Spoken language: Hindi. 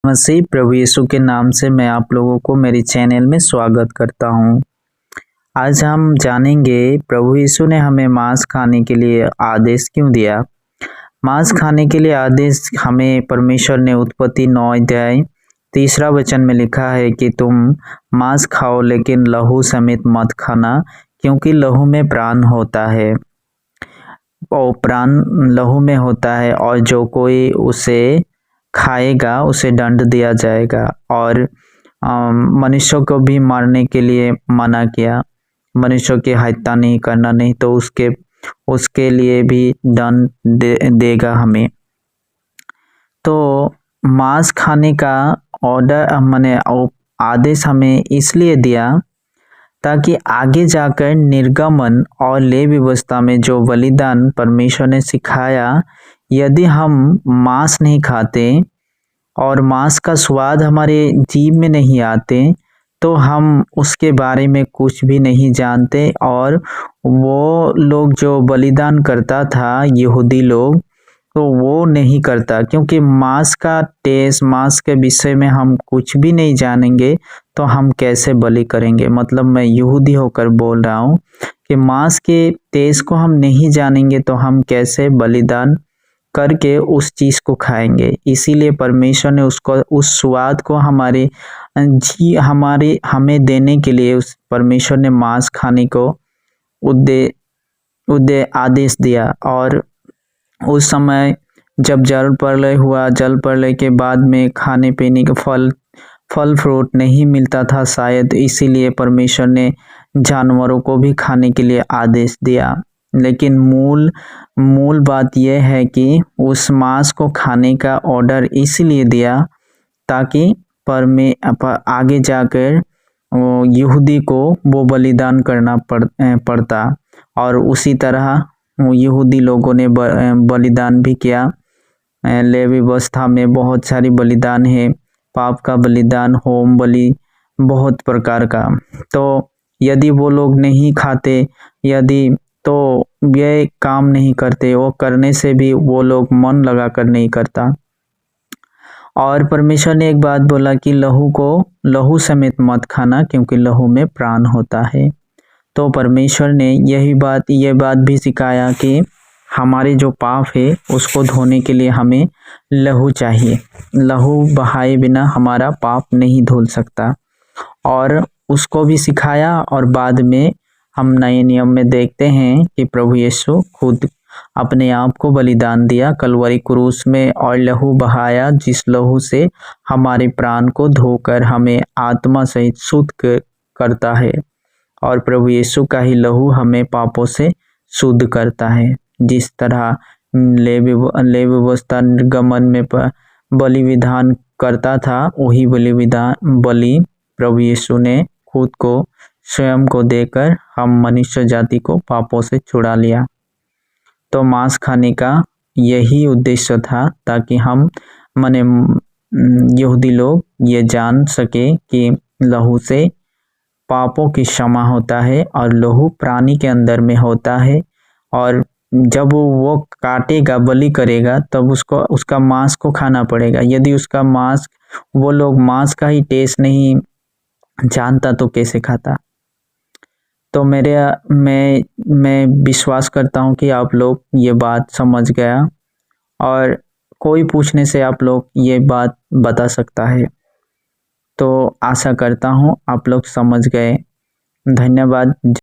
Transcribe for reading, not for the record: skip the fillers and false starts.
मसीह प्रभु यीशु के नाम से मैं आप लोगों को मेरी चैनल में स्वागत करता हूं। आज हम जानेंगे प्रभु यीशु ने हमें मांस खाने के लिए आदेश क्यों दिया। मांस खाने के लिए आदेश हमें परमेश्वर ने उत्पत्ति 9 अध्याय 3 वचन में लिखा है कि तुम मांस खाओ लेकिन लहू समेत मत खाना, क्योंकि लहू में प्राण होता है और प्राण लहू में होता है, और जो कोई उसे खाएगा उसे दंड दिया जाएगा। और मनुष्यों को भी मारने के लिए मना किया, मनुष्यों की हत्या नहीं करना, नहीं तो उसके लिए भी दंड देगा हमें। तो मांस खाने का ऑर्डर मैंने आदेश हमें इसलिए दिया ताकि आगे जाकर निर्गमन और लेवी व्यवस्था में जो बलिदान परमेश्वर ने सिखाया, यदि हम मांस नहीं खाते और मांस का स्वाद हमारे जीभ में नहीं आते तो हम उसके बारे में कुछ भी नहीं जानते। और वो लोग जो बलिदान करता था, यहूदी लोग, तो वो नहीं करता, क्योंकि मांस का टेस्ट, मांस के विषय में हम कुछ भी नहीं जानेंगे तो हम कैसे बलि करेंगे। मतलब मैं यहूदी होकर बोल रहा हूँ कि मांस के टेस्ट को हम नहीं जानेंगे तो हम कैसे बलिदान करके उस चीज को खाएंगे। इसीलिए परमेश्वर ने उस स्वाद को हमें देने के लिए उस परमेश्वर ने मांस खाने को आदेश दिया। और उस समय जब जल प्रलय हुआ, जल प्रलय के बाद में खाने पीने के फल फ्रूट नहीं मिलता था शायद, इसीलिए परमेश्वर ने जानवरों को भी खाने के लिए आदेश दिया। लेकिन मूल बात यह है कि उस मांस को खाने का ऑर्डर इसलिए दिया ताकि आगे जाकर यहूदी को वो बलिदान करना पड़ता। और उसी तरह यहूदी लोगों ने बलिदान भी किया। लेवी व्यवस्था में बहुत सारी बलिदान है, पाप का बलिदान, होम बलि, बहुत प्रकार का। तो यदि वो लोग नहीं खाते, तो ये काम नहीं करते, वो करने से भी वो लोग मन लगाकर नहीं करता। और परमेश्वर ने एक बात बोला कि लहू समेत मत खाना, क्योंकि लहू में प्राण होता है। तो परमेश्वर ने ये बात भी सिखाया कि हमारे जो पाप है उसको धोने के लिए हमें लहू चाहिए। लहू बहाए बिना हमारा पाप नहीं धुल सकता, और उसको भी सिखाया। और बाद में हम नए नियम में देखते हैं कि प्रभु यीशु खुद अपने आप को बलिदान दिया कलवरी क्रूस में, और लहू बहाया, जिस लहू से हमारे प्राण को धोकर हमें आत्मा सहित शुद्ध करता है। और प्रभु यीशु का ही लहू हमें पापों से शुद्ध करता है। जिस तरह लेवी व्यवस्था निर्गमन में बलि विधान करता था, वही बलि प्रभु यीशु ने खुद को स्वयं को देकर हम मनुष्य जाति को पापों से छुड़ा लिया। तो मांस खाने का यही उद्देश्य था, ताकि हम यहूदी लोग ये जान सके कि लहू से पापों की क्षमा होता है, और लहू प्राणी के अंदर में होता है। और जब वो काटेगा, बलि करेगा, तब उसका मांस को खाना पड़ेगा। यदि वो लोग मांस का ही टेस्ट नहीं जानता तो कैसे खाता। तो मैं विश्वास करता हूँ कि आप लोग ये बात समझ गया, और कोई पूछने से आप लोग ये बात बता सकता है। तो आशा करता हूँ आप लोग समझ गए। धन्यवाद।